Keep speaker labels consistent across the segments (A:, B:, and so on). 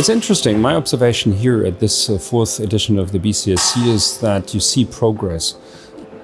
A: It's interesting. My observation here at this fourth edition of the BCSC is that you see progress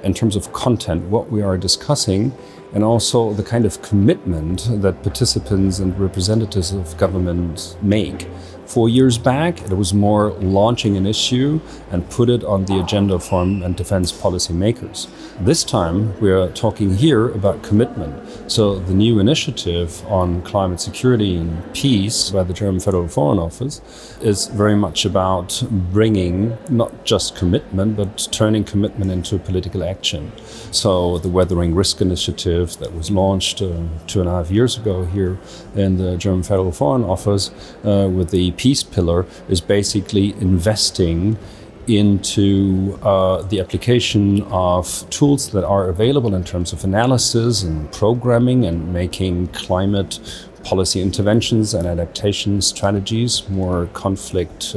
A: in terms of content, what we are discussing, and also the kind of commitment that participants and representatives of government make. 4 years back, it was more launching an issue and put it on the agenda of foreign and defense policy makers. This time, we are talking here about commitment. So the new initiative on climate security and peace by the German Federal Foreign Office is very much about bringing not just commitment, but turning commitment into political action. So the Weathering Risk Initiative that was launched 2.5 years ago here in the German Federal Foreign Office with the Peace Pillar is basically investing into the application of tools that are available in terms of analysis and programming and making climate policy interventions and adaptation strategies more conflict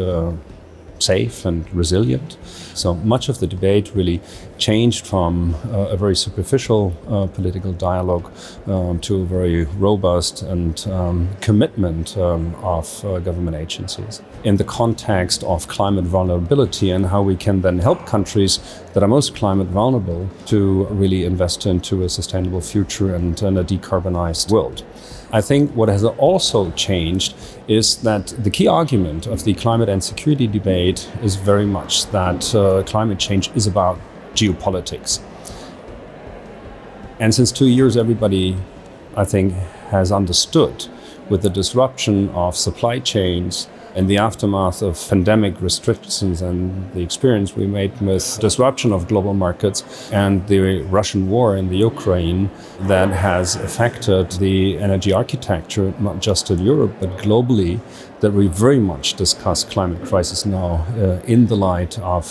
A: safe and resilient. So much of the debate really changed from a very superficial political dialogue to a very robust and commitment of government agencies in the context of climate vulnerability and how we can then help countries that are most climate vulnerable to really invest into a sustainable future and a decarbonized world. I think what has also changed is that the key argument of the climate and security debate is very much that climate change is about geopolitics. And since 2 years, everybody, I think, has understood with the disruption of supply chains in the aftermath of pandemic restrictions and the experience we made with disruption of global markets and the Russian war in the Ukraine that has affected the energy architecture, not just in Europe, but globally, that we very much discuss climate crisis now in the light of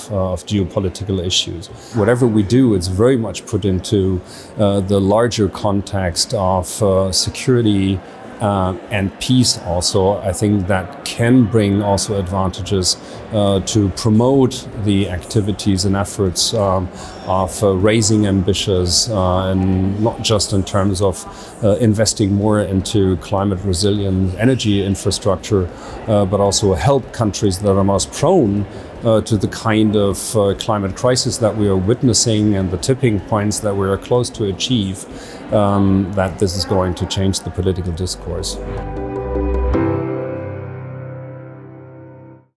A: geopolitical issues. Whatever we do, it's very much put into the larger context of security and peace also. I think that can bring also advantages to promote the activities and efforts of raising ambitions and not just in terms of investing more into climate resilient energy infrastructure, but also help countries that are most prone to the kind of climate crisis that we are witnessing and the tipping points that we are close to achieve, that this is going to change the political discourse.